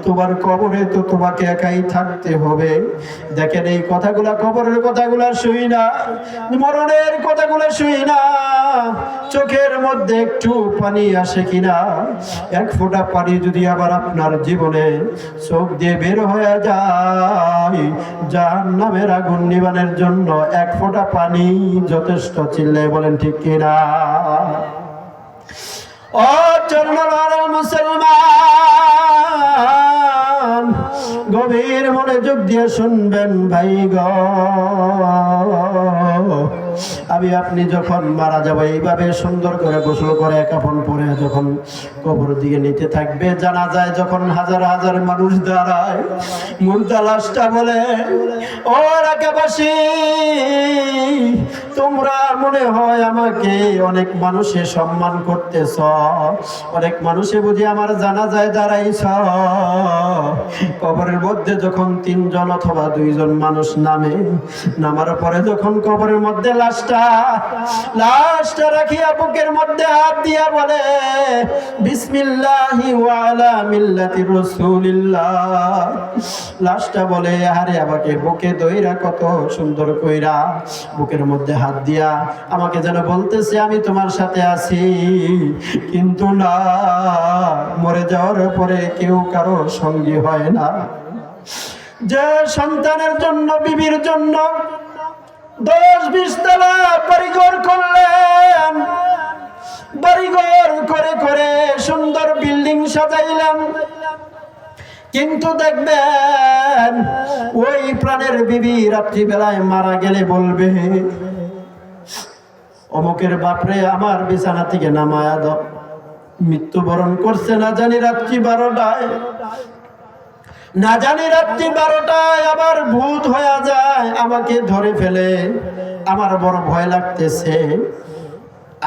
তোমার কবরে তো তোমাকে একাই থাকতে হবে। দেখেন এই কথাগুলা, কবরের কথাগুলা শুই না, মরণের কথাগুলা শুই না, চোখের মধ্যে একটু পানি আসে কিনা? এক ফোঁটা পানি যদি আবার আপনার জীবনে চোখ দিয়ে বের হয়ে যায়, জাহান্নামের আগুন নিবানের জন্য এক ফোঁটা পানি যথেষ্ট। চিল্লায় বলেন ঠিক কিনা? ও চরণার মুসলমান, গভীর মনোযোগ দিয়ে শুনবেন ভাই গো। আমি আপনি যখন মারা যাব, এইভাবে সুন্দর করে গোসল করে কাফন পরে যখন কবর দিকে নিতে থাকবে, জানা যায় যখন হাজার হাজার মানুষ দাঁড়ায়, মুর্দা লাশটা বলে, ও এলাকাবাসী, তোমরা মনে হয় আমাকে অনেক মানুষে সম্মান করতেছ, অনেক মানুষে বুঝি আমার জানাজায় দাঁড়াইছ। কবরের মধ্যে যখন 3 জন অথবা 2 জন মানুষ নামে, নামার পরে যখন কবরের মধ্যে লাশটা রাখিয়া বুকের মধ্যে হাত দিয়া বলে, বিসমিল্লাহি ওয়া আলা মিল্লাতি রাসূলিল্লাহ। লাশটা বলে, আরে আমাকে বুকে দইরা কত সুন্দর কইরা বুকের মধ্যে হাত দিয়া আমাকে যেন বলতেছে আমি তোমার সাথে আছি। কিন্তু না, মরে যাওয়ার পরে কেউ কারো সঙ্গী হয় না। যে সন্তানের জন্য, বিবির জন্য 10-20 তলা বাড়িঘর করলেন, বাড়িঘর করে করে সুন্দর বিল্ডিং সাজাইলেন, কিন্তু দেখবেন ওই প্রাণের বিবি রাত্রিবেলায় মারা গেলে বলবে, অমুকের বাপরে আমার বিছানা থেকে নামায়া দাও। মৃত্যুবরণ করছে না জানি রাত্রি 12টায়, না জানি রাত্রি 12টায় আবার ভূত হয়ে যায়, আমাকে ধরে ফেলে, আমার বড় ভয় লাগতেছে।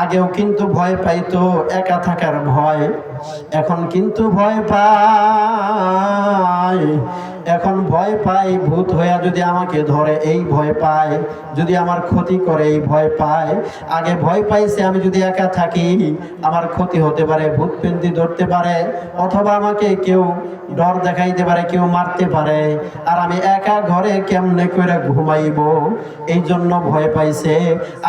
আগেও কিন্তু ভয় পাইতো একা থাকার ভয়, এখন কিন্তু ভয় পাই, এখন ভয় পাই ভূত হইয়া যদি আমাকে ধরে, এই ভয় পায়, যদি আমার ক্ষতি করে এই ভয় পায়। আগে ভয় পাইছে আমি যদি একা থাকি আমার ক্ষতি হতে পারে, ভূত পেন্তি ধরতে পারে, অথবা আমাকে কেউ ডর দেখাইতে পারে, কেউ মারতে পারে, আর আমি একা ঘরে কেমনে করে ঘুমাইব, এই জন্য ভয় পাইছে।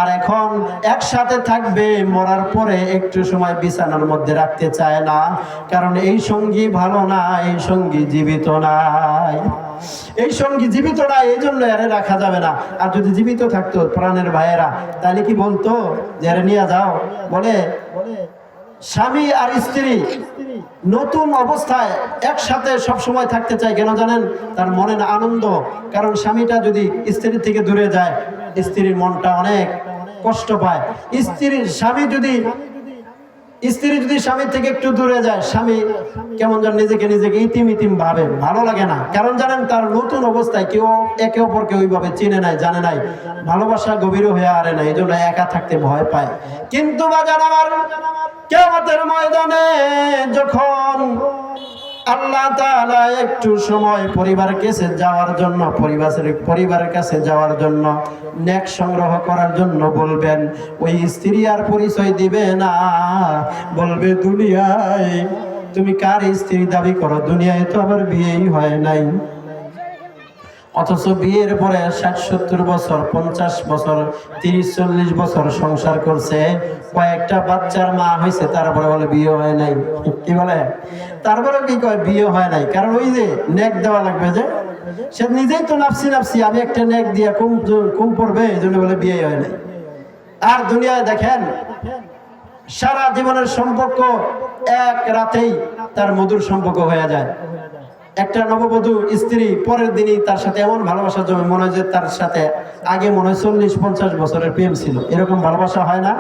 আর এখন একসাথে থাকবে, মরার পরে একটু সময় বিছানার মধ্যে রাখতে চায় না, কারণ এই সঙ্গী ভালো না, এই সঙ্গী জীবিত নাই, এই সঙ্গী জীবিত না, এই জন্য এরে রাখা যাবে না। আর যদি জীবিত থাকতো প্রাণের ভাইয়েরা, তাহলে কি বলতো যে এরে নিয়ে যাও? বলে স্বামী আর স্ত্রী নতুন অবস্থায় একসাথে সব সময় থাকতে চায়, কেন জানেন? তার মনে না আনন্দ, কারণ স্বামীটা যদি স্ত্রীর থেকে দূরে যায়, স্ত্রীর মনটা অনেক কষ্ট পায়। স্বামী যদি স্বামীর থেকে একটু দূরে যায়, স্বামী কেমন যেন নিজেকে ইতিম ইতিম ভাবে, ভালো লাগে না, কারণ জানেন তার নতুন অবস্থায় কেউ একে অপরকে ওইভাবে চিনে নাই, জানে নাই, ভালোবাসা গভীর হয়ে আরে না, এই জন্য একা থাকতে ভয় পায়। কিন্তু বাজান আমার, কিয়ামতের ময়দানে যখন আল্লাহ তাআলা একটু সময় পরিবারের কাছে যাওয়ার জন্য, পরিবারের কাছে যাওয়ার জন্য, নেক সংগ্রহ করার জন্য বলবেন, ওই স্ত্রী আর পরিচয় দিবে না, বলবে দুনিয়ায় তুমি কার স্ত্রী দাবি করো? দুনিয়ায় তো আবার বিয়েই হয় নাই। অথচ বিয়ের পরে 60-70 বছর, 50 বছর, 30-40 বছর সংসার করছে, কয়েকটা বাচ্চার মা হয়েছে, তারপরে বলে বিয়ে হয় নাই। কি বলে? তারপরে কি কয় বিয়ে হয় নাই? কারণ ওই যে নেক দেওয়া লাগবে, যে সে নিজেই তো নাফসি আমি একটা নেক দিয়া কম পড়বে, এই জন্য বলে বিয়ে হয় নাই। আর দুনিয়ায় দেখেন সারা জীবনের সম্পর্ক এক রাতেই তার মধুর সম্পর্ক হয়ে যায়। একটা নববধূ স্ত্রী পরের দিনই তার সাথে এমন ভালোবাসা জমে, মনে হয় যে তার সাথে আগে মনে হয় 40-50 বছরের প্রেম ছিল। এরকম ভালোবাসা হয় না?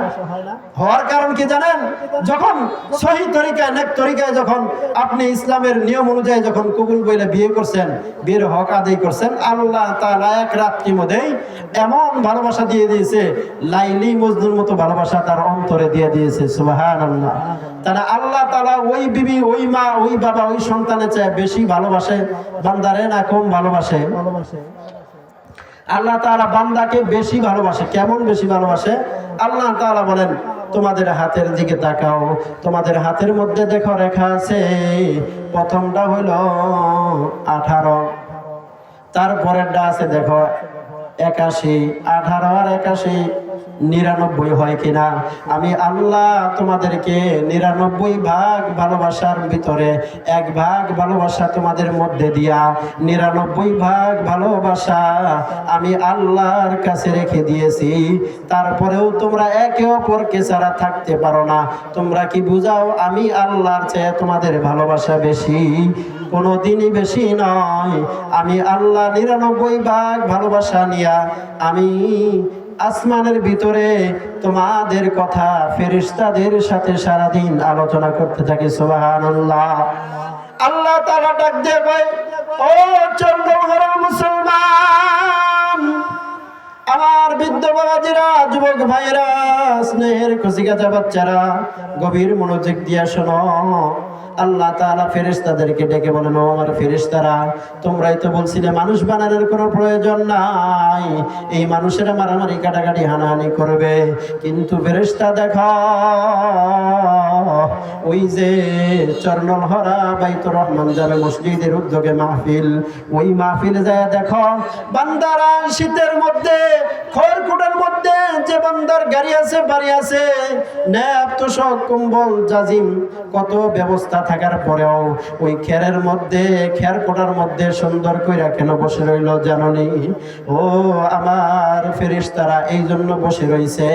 হওয়ার কারণ কি জানেন? যখন সহি তরিকায়, নেক তরিকায়, যখন আপনি ইসলামের নিয়ম অনুযায়ী যখন কবুল বইলে বিয়ে করছেন, বিয়ের হক আদায় করছেন, আল্লাহ তাআলা এক রাত্রির মধ্যেই এমন ভালোবাসা দিয়ে দিয়েছে, লাইলি মজনুর মতো ভালোবাসা তার অন্তরে দিয়ে দিয়েছে। সুবহানাল্লাহ। তাহলে আল্লাহ তাআলা ওই বিবি, ওই মা, ওই বাবা, ওই সন্তানের চেয়ে বেশি ভালোবাসে বান্দারে না কম ভালোবাসে? আল্লাহ তাআলা বান্দাকে বেশি ভালোবাসে। কেমন বেশি ভালোবাসে? আল্লাহ তাআলা বলেন, তোমাদের হাতের দিকে তাকাও, তোমাদের হাতের মধ্যে দেখো রেখা আছে, প্রথমটা হইল 18, তারপরেরটা আছে দেখো 81, 18 আর 81 99 হয় কিনা? আমি আল্লাহ তোমাদেরকে 99 ভাগ ভালোবাসার ভিতরে 1 ভাগ ভালোবাসা তোমাদের মধ্যে দিয়া 99 ভাগ ভালোবাসা আমি আল্লাহর কাছে রেখে দিয়েছি। তারপরেও তোমরা একে অপরকে ছাড়া থাকতে পারো না। তোমরা কি বুঝাও আমি আল্লাহর চেয়ে তোমাদের ভালোবাসা বেশি? কোনোদিনই বেশি নয়। আমি আল্লাহ 99 ভাগ ভালোবাসা নিয়া আমি আসমানের ভিতরে তোমাদের কথা ফেরেশতাদের সাথে সারাদিন আলোচনা করতে থাকি। সুবহানাল্লাহ। আল্লাহ তাআলা ডাক দিয়ে কয়, ও চন্দ্রহারা মুসলমান, আমার বৃদ্ধ বাবাজিরা, যুবক ভাইরা, স্নেহের কচিকাঁচা বাচ্চারা, গভীর মনোযোগ দিয়ে শোনো। আল্লাহ তাআলা ফেরেশতাদেরকে ডেকে বলেন, ও আমার ফেরেশতারা, তোমরাই তো বলছিলে মানুষ বানানোর কোনো প্রয়োজন নাই, এই মানুষেরা মারামারি কাটাকাটি হানাহানি করবে, কিন্তু ফেরেশতা দেখো ওই যে চর্নলহরা বাইতুর রহমান জামে মসজিদের উদ্যোগে মাহফিল, ওই মাহফিলে যায় দেখো বান্দারা শীতের মধ্যে খড়কুটার মধ্যে যে বান্দার গাড়ি আছে, বাড়ি আছে, ন্যাপ তোশক কম্বল জাজিম কত ব্যবস্থা থাকার পরেও ওই খেরের মধ্যে খেরকোটার মধ্যে সুন্দর কইরা কেন বসে রইল জাননি? ও আমার ফেরেশতারা এই জন্য বসে রইছে,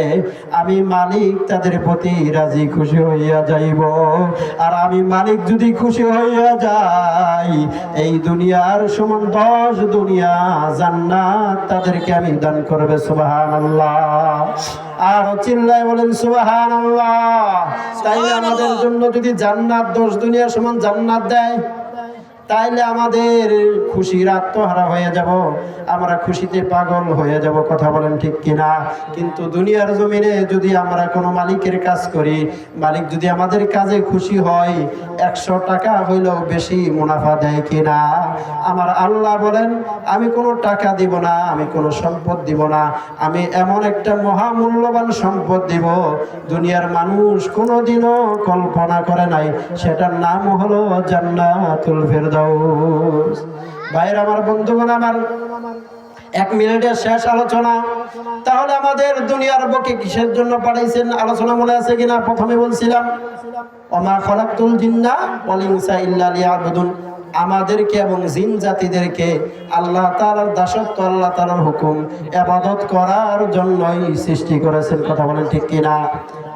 আমি মালিক তাদের প্রতি রাজি খুশি হইয়া যাইব। আর আমি মালিক যদি খুশি হইয়া যাই, এই দুনিয়ার সমান 10 দুনিয়া জান্নাত তাদেরকে আমি দান করবে। সুবহানাল্লাহ। আর চিল্লায় বলেন সুবহানাল্লাহ। তাইলে আমাদের জন্য যদি জান্নাত 10 দুনিয়া সমান জান্নাত দেয়, তাইলে আমাদের খুশির আত্মহারা হয়ে যাব, আমরা খুশিতে পাগল হয়ে যাব। কথা বলেন ঠিক কিনা? কিন্তু দুনিয়ার জমিনে যদি আমরা কোনো মালিকের কাজ করি, মালিক যদি আমাদের কাজে খুশি হয়, 100 টাকা হইলেও বেশি মুনাফা দেয় কিনা? আমার আল্লাহ বলেন, আমি কোনো টাকা দিব না, আমি কোনো সম্পদ দিব না, আমি এমন একটা মহামূল্যবান সম্পদ দিব দুনিয়ার মানুষ কোনোদিনও কল্পনা করে নাই, সেটার নাম হলো জান্নাতুল ফেরদাউস। ভাইরা আমার, বন্ধুগণ আমার, 1 মিনিটের শেষ আলোচনা। তাহলে আমাদের দুনিয়ার বুকে কিসের জন্য পাঠাইছেন আলোচনা মনে আছে কিনা? প্রথমে বলছিলাম ওমা খালাকতুল জিন্না ওয়াল ইনসা ইল্লা লিয়াবুদুন, আমাদেরকে এবং জিন জাতিদেরকে আল্লাহ তাআলার দাসত্ব, আল্লাহ তাআলার হুকুম ইবাদত করার জন্যই সৃষ্টি করেছেন। কথা বলেন ঠিক কিনা?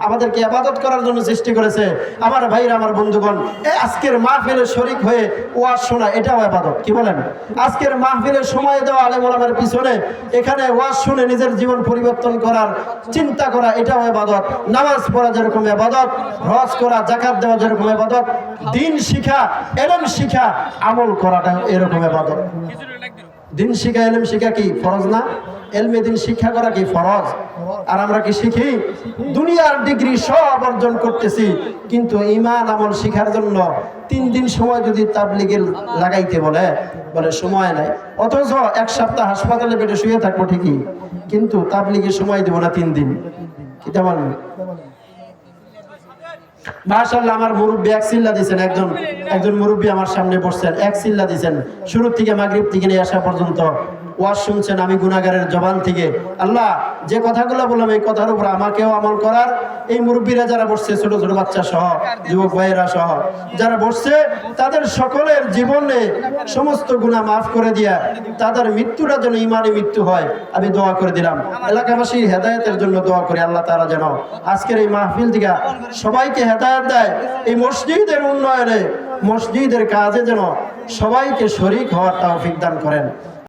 আমাদেরকে ইবাদত করার জন্য সৃষ্টি করেছে। আমার ভাইরা, আমার বন্ধুগণ, এই আজকের মাহফিলে শরীক হয়ে ওয়াজ শোনা এটাও ইবাদত। কি বলেন? আজকের মাহফিলে সময় দেওয়া আলেম ওলামার পিছনে এখানে ওয়াজ শুনে নিজের জীবন পরিবর্তন করার চিন্তা করা এটাও ইবাদত। নামাজ পড়া যেরকম ইবাদত, হজ করা, যাকাত দেওয়া যেরকম ইবাদত, দ্বীন শিক্ষা, ইলম শিক্ষা, আমল করাটা এরকম ইবাদত। দ্বীন শিক্ষা, ইলম শিক্ষা কি ফরজ না? ইলমে দ্বীন শিক্ষা করা কি ফরজ? আর আমরা কি শিখি? দুনিয়ার ডিগ্রি সব অর্জন করতেছি, কিন্তু ঈমান আমল শিখার জন্য 3 দিন সময় যদি তাবলীগের লাগাইতে বলে সময় নাই, অথচ 1 সপ্তাহ হাসপাতালে বেডে শুয়ে থাকবো ঠিকই, কিন্তু তাবলীগের সময় দেব না 3 দিন। কি তেমন? মাশাআল্লাহ, আমার মুরব্বী এক চিল্লা দিয়েছেন, একজন মুরব্বী আমার সামনে বসছেন, এক চিল্লা দিয়েছেন শুরু থেকে মাগরিব থেকে নিয়ে আসা পর্যন্ত ওয়াজ শুনছেন। আমি গুনাহগারের জবান থেকে আল্লাহ যে কথাগুলো বললাম এই কথার উপর আমাকেও আমল করার, এই মুরব্বীরা যারা বসছে, ছোট ছোট বাচ্চা সহ, যুবক ভাইয়েরা সহ যারা বসছে, তাদের সকলের জীবনে সমস্ত গুনাহ মাফ করে দিয়া তাদের মৃত্যুটা যেন ঈমানি মৃত্যু হয়, আমি দোয়া করে দিলাম। এলাকাবাসীর হেদায়েতের জন্য দোয়া করি, আল্লাহ তাআলা যেন আজকের এই মাহফিল থেকে সবাইকে হেদায়েত দেয়, এই মসজিদের উন্নয়নে, মসজিদের কাজে যেন সবাইকে শরীক হওয়ার তৌফিক দান করেন।